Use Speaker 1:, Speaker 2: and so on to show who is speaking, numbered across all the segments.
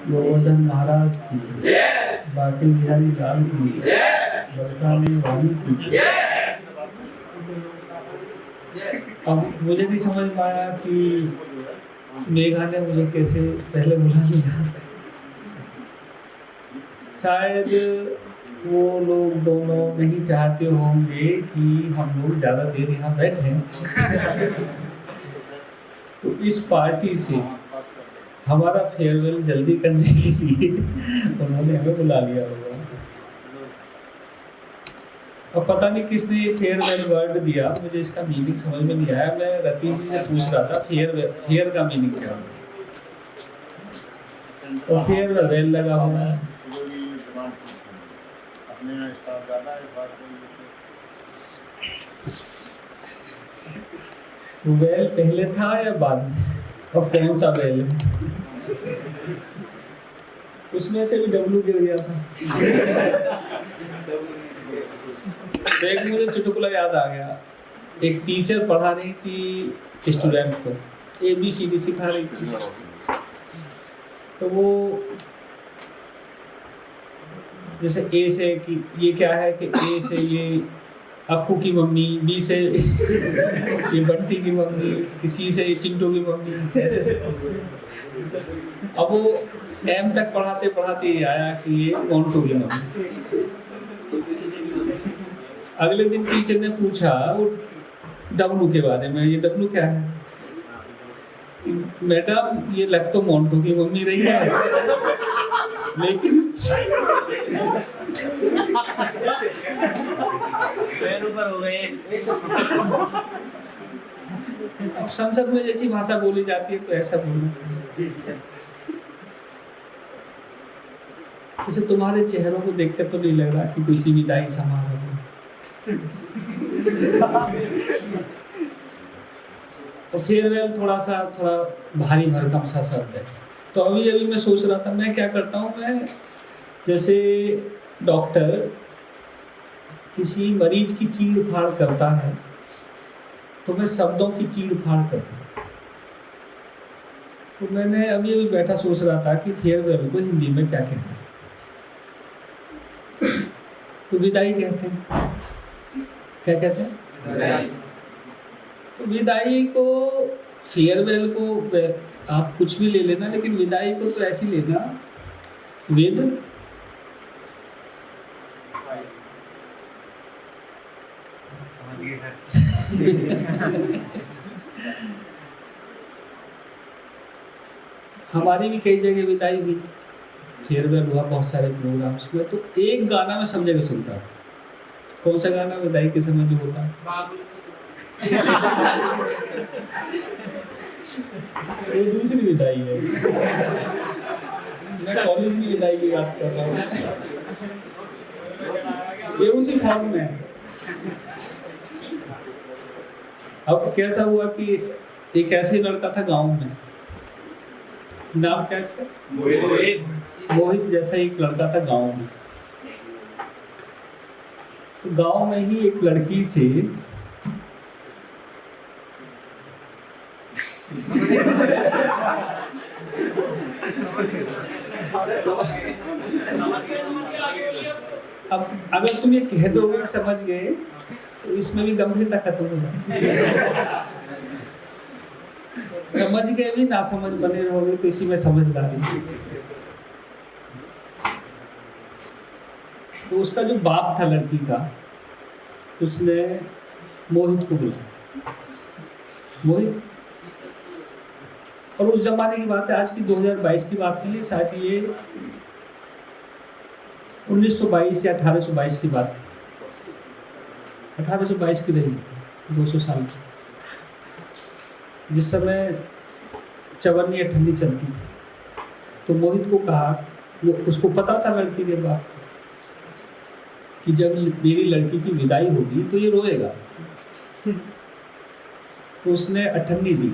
Speaker 1: गोवर्धन महाराज की, बाकी बिहारी लाल की, बरसाने वाली की। अब मुझे नहीं समझ में आया कि मेघा ने मुझे कैसे पहले बुला लिया। शायद वो लोग दोनों नहीं चाहते होंगे कि हम लोग ज़्यादा देर यहाँ बैठें। तो इस पार्टी से हमारा फेयरवेल जल्दी करने के लिए उन्होंने हमें बुला लिया होगा। अब पता नहीं किसने फेयरवेल वर्ड दिया, मुझे इसका मीनिंग समझ में नहीं आया। मैं रतीश जी से पूछ रहा था फेयर का मीनिंग क्या होता है, और फेयरवेल लगा हुआ है। तो वेल पहले था या बाद में, और कौन सा वेल है? उसमें से भी डब्लू गिर गया था। तो एक मुझे चुटकुला याद आ गया। एक टीचर पढ़ा रही थी स्टूडेंट को, ABCD सिखा रही थी। तो वो जैसे A से कि ये क्या है, कि A से ये अक्कू की मम्मी, B से ये बंटी की मम्मी, C से चिंटू की मम्मी, ऐसे से। अब वो M तक पढ़ाते पढ़ाते ये आया कि ये मोंटू की मम्मी। अगले दिन टीचर ने पूछा वो डब्लू के बारे में, ये डब्लू क्या है? मैडम ये लग तो मोंटू की मम्मी रही है, लेकिन
Speaker 2: ऊपर हो गए।
Speaker 1: संसद में जैसी भाषा बोली जाती है तो ऐसा बोलना चाहिए। जैसे तुम्हारे चेहरों को देखकर तो नहीं लग रहा कि कोई सी विदाई समारोह है। और फेयरवेल थोड़ा भारी भरकम सा शब्द है। तो अभी मैं सोच रहा था मैं क्या करता हूँ, मैं जैसे डॉक्टर किसी मरीज की चीड़ फाड़ करता है तो मैं शब्दों की चीड़ फाड़ करता हूँ। तो मैंने अभी बैठा सोच रहा था कि फेयरवेल को हिंदी में क्या कहते हैं। तो विदाई कहते हैं। क्या कहते हैं? तो विदाई को, फेयरवेल को आप कुछ भी ले लेना, लेकिन विदाई को तो ऐसी लेना वेद। हमारी भी कई जगह विदाई हुई, फेयरवेल हुआ, बहुत सारे प्रोग्राम्स हुए। तो एक गाना मैं सब जगह सुनता था। कौन सा गाना विदाई के समय जो होता है? ये दूसरी विदाई है। मैं कॉलेज की विदाई की बात कर रहा हूँ, ये उसी फॉर्म में है। अब कैसा हुआ कि एक ऐसे लड़का था गांव में, नाम क्या इसका? मोहित जैसा एक लड़का था गांव में। तो गांव में ही एक लड़की से अब अगर तुम ये कह दोगे कि समझ गए तो इसमें भी गंभीरता खत्म हो जाए। समझ गए भी ना समझ बने रहोगे तो इसी में समझदारी। तो उसका जो बाप था लड़की का, उसने मोहित को बुलाया। मोहित, और उस जमाने की बात है, आज की 2022 की बात नहीं है, शायद ये 1922 या 1822 की बात थी। 1822 की रही, 200 साल की, जिस समय चवन्नी ठंडी चलती थी। तो मोहित को कहा, वो उसको पता था लड़की के बाप कि जब मेरी लड़की की विदाई होगी तो ये रोएगा। तो उसने अठन्नी दी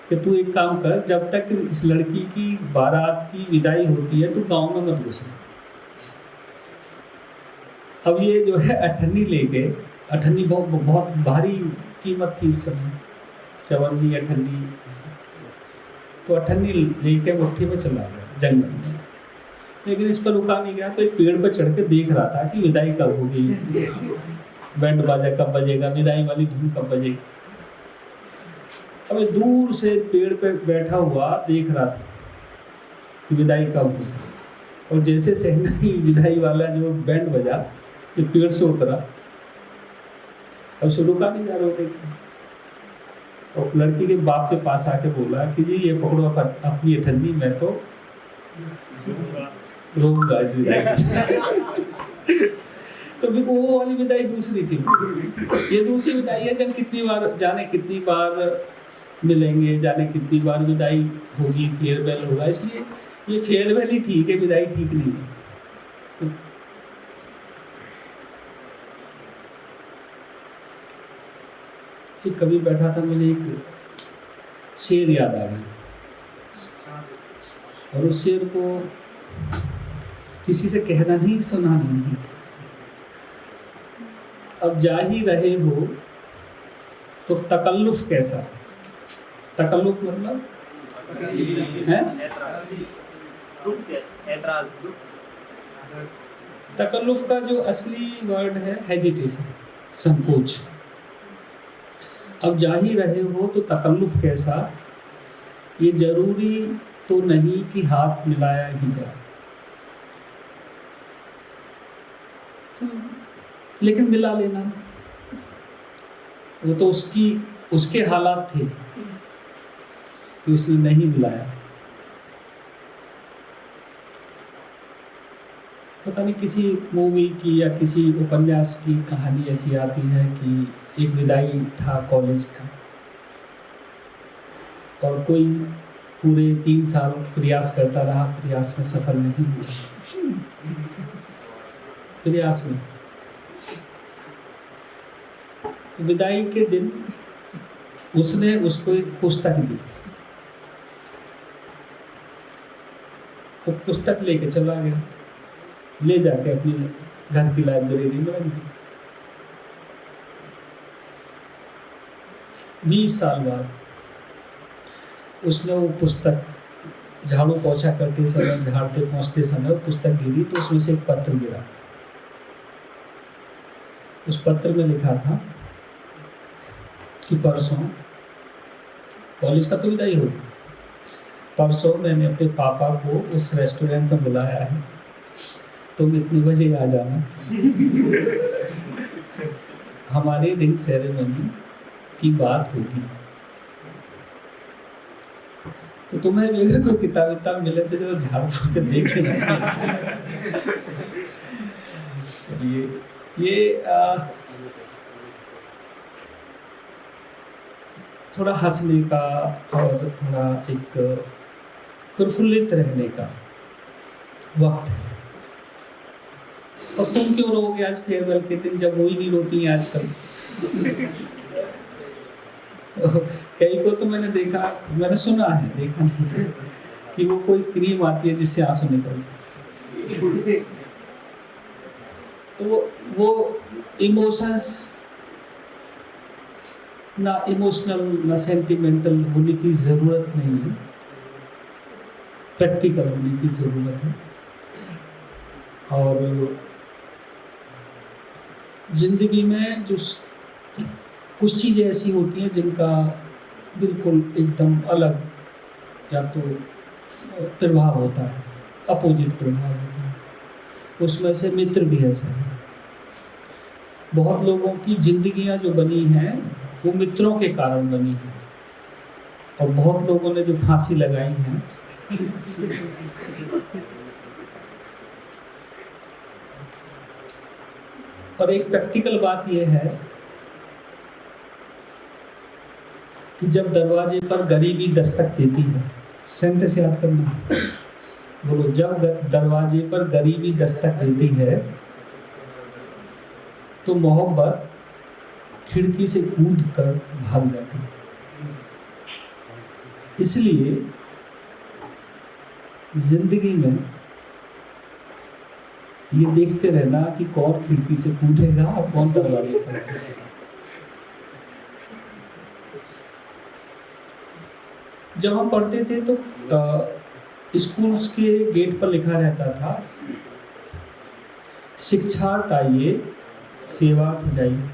Speaker 1: कि तू एक काम कर, जब तक इस लड़की की बारात की विदाई होती है तो गांव में मत घुसना। अब ये जो है अठन्नी लेके, अठन्नी बहुत भारी कीमत थी उस समय, चवन्नी अठन्नी। तो अठन्नी लेके मुट्ठी में चला गया जंगल में, लेकिन इस पर रुका नहीं गया। तो एक पेड़ पर चढ़ के देख रहा था कि विदाई कब होगी, बैंड बाजा कब बजेगा, विदाई वाली धुन कब बजेगी। अब ये दूर से पेड़ पे बैठा हुआ देख रहा था कि विदाई कब होगी, और जैसे सहनाई विदाई वाला जो बैंड बजा, ये पेड़ से उतरा, अब से रुका नहीं जा रहा। और लड़की के बाप के पास आके बोला कि जी ये पकड़ो अपनी अठन्नी, मैं तो रोऊंगा इस विदाई। तो भी वो वाली विदाई दूसरी थी, ये दूसरी विदाई है जब कितनी बार मिलेंगे, जाने कितनी बार विदाई होगी, फेयरवेल होगा। इसलिए ये फेयरवेल ही ठीक है, विदाई ठीक नहीं है। एक कभी बैठा था, मुझे एक शेर याद आ गया, और उस शेर को किसी से कहना नहीं, सुना नहीं। अब जा ही रहे हो तो तकल्लुफ कैसा, तकल्लुफ मतलब है तकल्लुफ का जो असली वर्ड है हेजिटेशन, संकोच। अब जा ही रहे हो तो तकल्लुफ कैसा, ये जरूरी तो नहीं कि हाथ मिलाया ही जाए, तो लेकिन मिला लेना। वो तो उसके हालात थे कि उसने नहीं मिलाया। पता नहीं किसी मूवी की या किसी उपन्यास की कहानी ऐसी आती है कि एक विदाई था कॉलेज का, और कोई पूरे 3 साल प्रयास करता रहा, प्रयास में सफल नहीं हुआ। प्रयास में विदाई के दिन उसने उसको एक पुस्तक दी, तो पुस्तक लेके चला गया, ले जाके अपनी घर की लाइब्रेरी में रख दी। 20 साल बाद उसने वो पुस्तक झाड़ू पोछा करते समय, झाड़ते पहुँचते समय पुस्तक गिरी, तो उसमें से एक पत्र गिरा। उस पत्र में लिखा था कि परसों, कॉलेज का तो विदाई होगी, परसों मैंने अपने पापा को उस रेस्टोरेंट में बुलाया है, तुम इतने बजे आ जाना, हमारी रिंग सेरेमनी की बात होगी। तो तुम्हें भी अगर कोई किताब मिले तो जो झाड़ फूक के देख लेना। ये थोड़ा हंसने का और थोड़ा एक प्रफुल्लित रहने का वक्त है। और तुम क्यों रोगे आज फेयरवेल के दिन, जब वो ही नहीं रोती हैं आजकल। कई को तो मैंने देखा, मैंने सुना है, देखा नहीं, कि वो कोई क्रीम आती है जिससे आंसू निकलते, तो वो इमोशंस ना इमोशनल ना सेंटिमेंटल होने की ज़रूरत नहीं है, प्रैक्टिकल होने की ज़रूरत है। और ज़िंदगी में जो कुछ चीज़ें ऐसी होती हैं जिनका बिल्कुल एकदम अलग या तो प्रभाव होता है, अपोजिट प्रभाव होता है, उसमें से मित्र भी ऐसा है। बहुत लोगों की जिंदगियां जो बनी हैं वो मित्रों के कारण बनी हैं, और बहुत लोगों ने जो फांसी लगाई है और एक प्रैक्टिकल बात यह है कि जब दरवाजे पर गरीबी दस्तक देती है, सेंटेंस याद करना, बोलो, जब दरवाजे पर गरीबी दस्तक देती है तो मोहब्बत खिड़की से कूद कर भाग जाती है। इसलिए जिंदगी में ये देखते रहना कि कौन खिड़की से कूदेगा और कौन दरवाजे पर। जब हम पढ़ते थे तो स्कूल्स के गेट पर लिखा रहता था, शिक्षार्थ आइए सेवार्थ जाइए।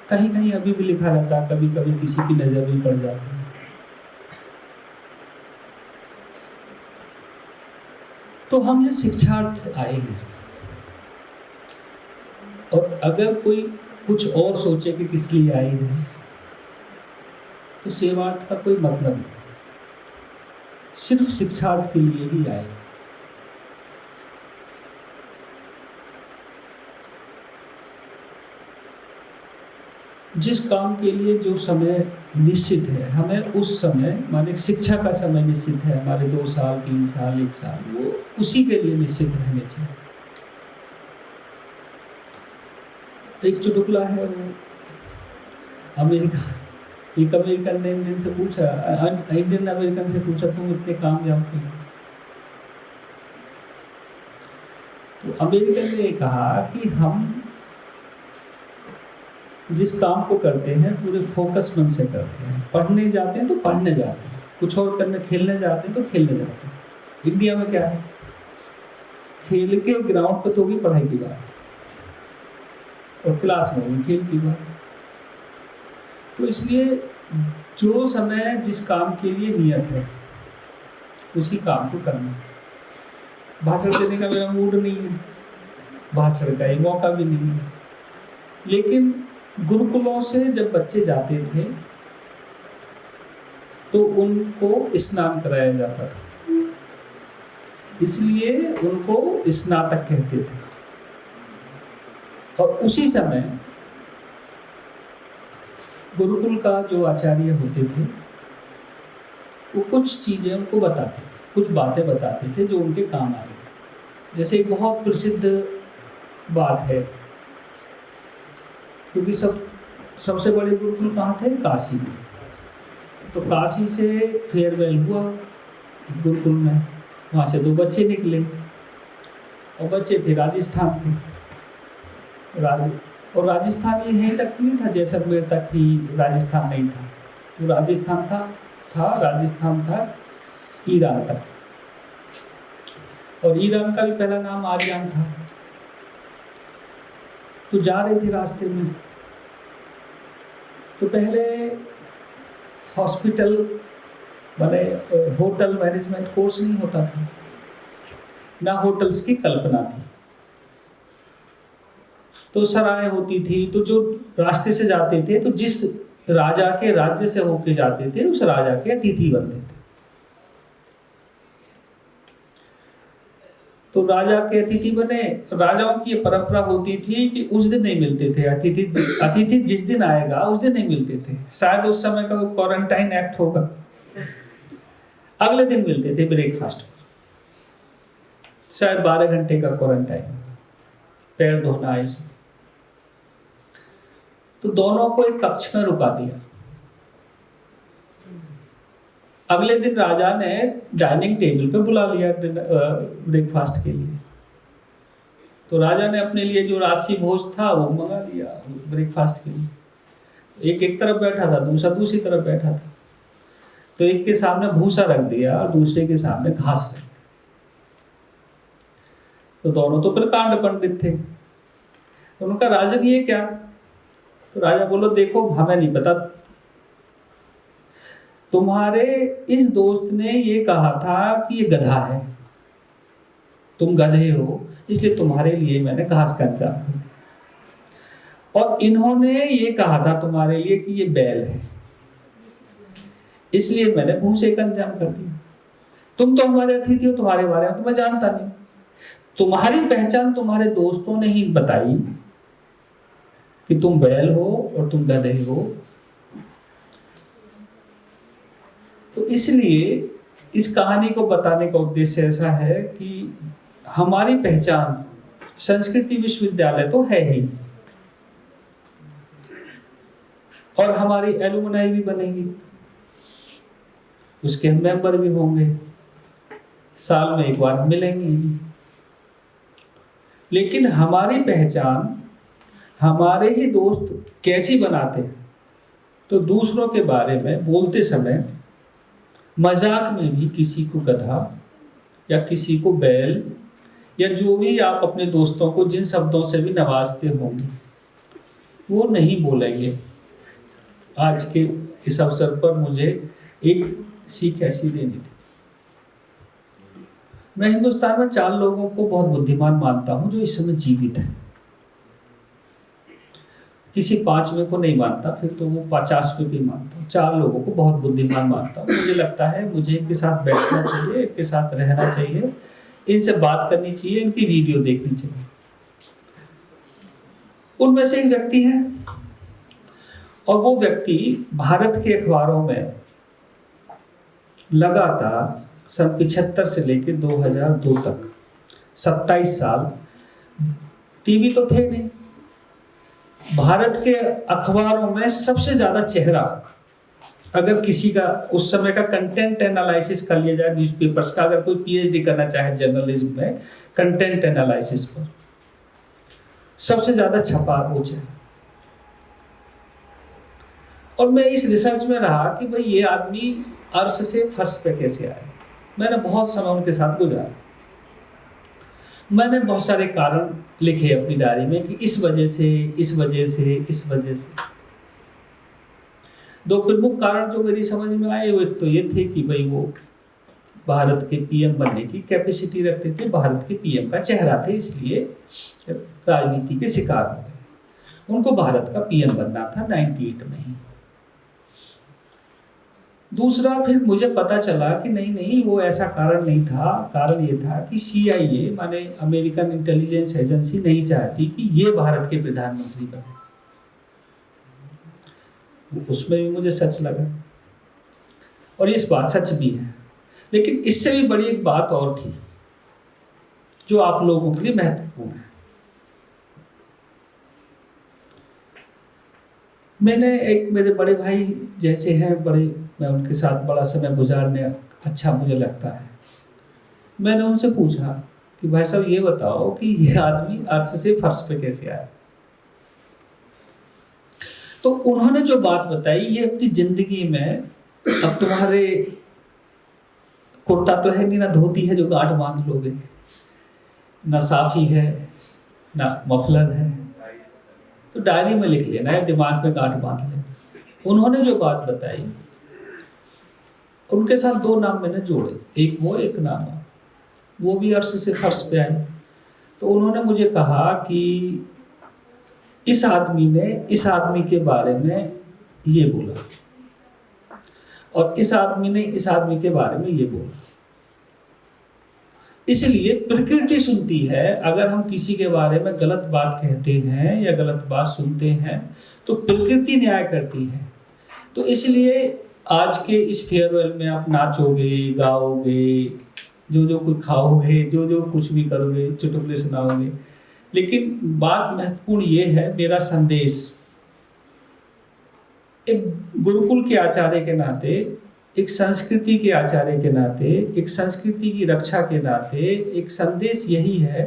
Speaker 1: कहीं कहीं अभी भी लिखा रहता है, कभी कभी किसी की नजर भी पड़ जाती है। तो हम ये शिक्षार्थ आए हैं, और अगर कोई कुछ और सोचे कि किस लिए आए हैं, तो सेवार्थ का कोई मतलब नहीं, सिर्फ शिक्षार्थ के लिए ही आए। जिस काम के लिए जो समय निश्चित है, हमें उस समय, माने शिक्षा का समय निश्चित है, हमारे 2 साल 3 साल 1 साल, वो उसी के लिए निश्चित रहने चाहिए। एक चुटकुला है, वो एक अमेरिकन ने इंडियन अमेरिकन से पूछा, तुम इतने कामयाब क्यों? तो अमेरिकन ने कहा कि हम जिस काम को करते हैं पूरे फोकस मन से करते हैं। पढ़ने जाते हैं तो पढ़ने जाते हैं, कुछ और करने, खेलने जाते हैं तो खेलने जाते हैं। इंडिया में क्या है, खेल के ग्राउंड पर तो भी पढ़ाई की बात, और क्लास में भी खेल की बात। तो इसलिए जो समय जिस काम के लिए नियत है, उसी काम को करना। भाषण देने का मेरा मूड नहीं है, भाषण का एक मौका भी नहीं है, लेकिन गुरुकुलों से जब बच्चे जाते थे तो उनको स्नान कराया जाता था, इसलिए उनको स्नातक कहते थे। और उसी समय गुरुकुल का जो आचार्य होते थे, वो कुछ चीजें उनको बताते थे, कुछ बातें बताते थे जो उनके काम आएगी। जैसे एक बहुत प्रसिद्ध बात है, क्योंकि सबसे बड़े गुरुकुल कहाँ थे, काशी में। तो काशी से फेयरवेल हुआ गुरुकुल में, वहाँ से 2 बच्चे निकले, और बच्चे थे राजस्थान के। और राजस्थान ये यहीं तक नहीं था, जैसलमेर तक ही राजस्थान नहीं था, वो राजस्थान था ईरान तक, और ईरान का भी पहला नाम आर्यन था। तो जा रहे थे रास्ते में, तो पहले हॉस्पिटल माने होटल मैनेजमेंट कोर्स नहीं होता था, ना होटल्स की कल्पना थी। तो सराय होती थी, तो जो रास्ते से जाते थे, तो जिस राजा के राज्य से होके जाते थे, उस राजा के अतिथि बनते थे। तो राजा के अतिथि बने। राजाओं की परंपरा होती थी कि उस दिन नहीं मिलते थे अतिथि जिस दिन आएगा उस दिन नहीं मिलते थे। शायद उस समय का क्वारंटाइन एक्ट होगा, अगले दिन मिलते थे ब्रेकफास्ट पर, शायद 12 घंटे का क्वारंटाइन, पैर धोना ऐसे। तो दोनों को एक कक्ष में रुका दिया। अगले दिन राजा ने डाइनिंग टेबल पे बुला लिया ब्रेकफास्ट के लिए। तो राजा ने अपने लिए जो राशि भोज था वो मंगा लिया ब्रेकफास्ट के लिए। एक तरफ बैठा था, दूसरा दूसरी तरफ बैठा था। तो एक के सामने भूसा रख दिया और दूसरे के सामने घास रख दिया। तो दोनों तो प्रकांड पंडित थे। तो उनका राजन ये क्या? तो राजा बोलो, देखो हमें नहीं पता, तुम्हारे इस दोस्त ने ये कहा था कि ये गधा है, तुम गधे हो, इसलिए तुम्हारे लिए मैंने घास का इंतजाम कर दिया। और इन्होंने ये कहा था तुम्हारे लिए कि ये बैल है, इसलिए मैंने भूसे का इंतजाम कर दिया। तुम तो हमारे अतिथि हो, तुम्हारे बारे में तो मैं जानता नहीं। तुम्हारी पहचान तुम्हारे दोस्तों ने ही बताई कि तुम बैल हो और तुम गधे हो। तो इसलिए इस कहानी को बताने का उद्देश्य ऐसा है कि हमारी पहचान संस्कृति विश्वविद्यालय तो है ही, और हमारी एलुमनाई भी बनेगी, उसके मेंबर भी होंगे, साल में एक बार मिलेंगे। लेकिन हमारी पहचान हमारे ही दोस्त कैसी बनाते हैं, तो दूसरों के बारे में बोलते समय मजाक में भी किसी को गधा या किसी को बैल या जो भी आप अपने दोस्तों को जिन शब्दों से भी नवाजते होंगे वो नहीं बोलेंगे। आज के इस अवसर पर मुझे एक सीख ऐसी देनी थी। मैं हिंदुस्तान में 4 लोगों को बहुत बुद्धिमान मानता हूं जो इस समय जीवित है। किसी 5वें को नहीं मानता, फिर तो वो 50वें भी मानता हूँ। 4 लोगों को बहुत बुद्धिमान मानता हूँ। मुझे लगता है मुझे इनके साथ बैठना चाहिए, इनके साथ रहना चाहिए, इनसे बात करनी चाहिए, इनकी वीडियो देखनी चाहिए। उनमें से एक व्यक्ति है और वो व्यक्ति भारत के अखबारों में लगातार सन 75 से लेकर 2002 तक 27 साल, टीवी तो थे नहीं, भारत के अखबारों में सबसे ज्यादा चेहरा, अगर किसी का उस समय का कंटेंट एनालिसिस कर लिया जाए न्यूज़पेपर्स का, अगर कोई पीएचडी करना चाहे जर्नलिज्म में कंटेंट एनालिसिस पर, सबसे ज्यादा छपा वो चेहरा। और मैं इस रिसर्च में रहा कि भाई ये आदमी अर्श से फर्श पे कैसे आया। मैंने बहुत समय उनके साथ गुजारा। मैंने बहुत सारे कारण लिखे अपनी डायरी में कि इस वजह से, इस वजह से, इस वजह से। 2 प्रमुख कारण जो मेरी समझ में आए वो एक तो ये थे कि भाई वो भारत के पीएम बनने की कैपेसिटी रखते थे, भारत के पीएम का चेहरा थे, इसलिए राजनीति के शिकार हो गए। उनको भारत का पीएम बनना था 98 में ही। दूसरा, फिर मुझे पता चला कि नहीं वो ऐसा कारण नहीं था। कारण ये था कि CIA माने अमेरिकन इंटेलिजेंस एजेंसी नहीं चाहती कि ये भारत के प्रधानमंत्री बने। उसमें भी मुझे सच लगा और ये इस बात सच भी है। लेकिन इससे भी बड़ी एक बात और थी जो आप लोगों के लिए महत्वपूर्ण है। मैंने एक मेरे बड़े भाई जैसे हैं, मैं उनके साथ बड़ा समय गुजारने अच्छा मुझे लगता है। मैंने उनसे पूछा कि भाई साहब ये बताओ कि ये आदमी अर्श से फर्श पे कैसे आया। तो उन्होंने जो बात बताई, ये अपनी जिंदगी में, अब तुम्हारे कुर्ता तो है नहीं, ना धोती है जो गांठ बांध लोगे, ना साफी है, ना मफलर है, तो डायरी में लिख लेना है, दिमाग में गांठ बांध लेना। उन्होंने जो बात बताई, उनके साथ 2 नाम मैंने जोड़े, एक वो एक नाम वो भी अर्श से फर्श पे आए। तो उन्होंने मुझे कहा कि इस आदमी ने इस आदमी के बारे में ये बोला और इस आदमी ने इस आदमी के बारे में ये बोला। इसलिए प्रकृति सुनती है, अगर हम किसी के बारे में गलत बात कहते हैं या गलत बात सुनते हैं तो प्रकृति न्याय करती है। तो इसलिए आज के इस फेयरवेल में आप नाचोगे, गाओगे, जो कुछ खाओगे, जो कुछ भी करोगे, चुटकुले सुनाओगे, लेकिन बात महत्वपूर्ण ये है, मेरा संदेश एक गुरुकुल के आचार्य के नाते, एक संस्कृति के आचार्य के नाते, एक संस्कृति की रक्षा के नाते एक संदेश यही है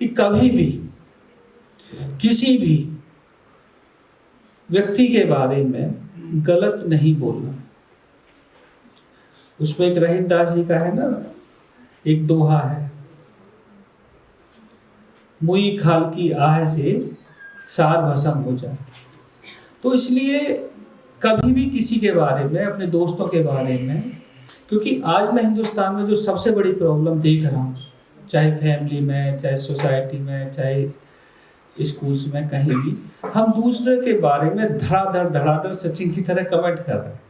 Speaker 1: कि कभी भी किसी भी व्यक्ति के बारे में गलत नहीं बोलना। उसमें एक रहीमदास जी का है ना, एक दोहा है, मुई खाल की आह से सार भस्म हो जाए। तो इसलिए कभी भी किसी के बारे में, अपने दोस्तों के बारे में, क्योंकि आज मैं हिंदुस्तान में जो सबसे बड़ी प्रॉब्लम देख रहा हूँ, चाहे फैमिली में, चाहे सोसाइटी में, चाहे स्कूल्स में, कहीं भी हम दूसरे के बारे में धड़ाधड़ सचिन की तरह कमेंट कर रहे हैं।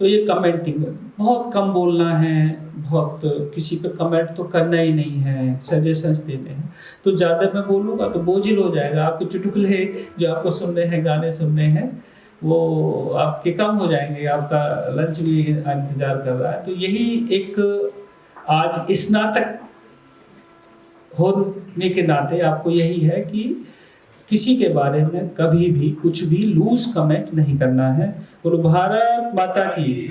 Speaker 1: तो ये कमेंटिंग बहुत कम बोलना है, बहुत किसी पे कमेंट तो करना ही नहीं है, सजेशंस देने हैं। तो ज़्यादा मैं बोलूँगा तो बोझिल हो जाएगा, आपके चुटकुले जो आपको सुनने हैं, गाने सुनने हैं, वो आपके कम हो जाएंगे, आपका लंच भी इंतज़ार कर रहा है। तो यही एक आज स्नातक होने के नाते आपको यही है कि किसी के बारे में कभी भी कुछ भी लूज कमेंट नहीं करना है। और भारत माता की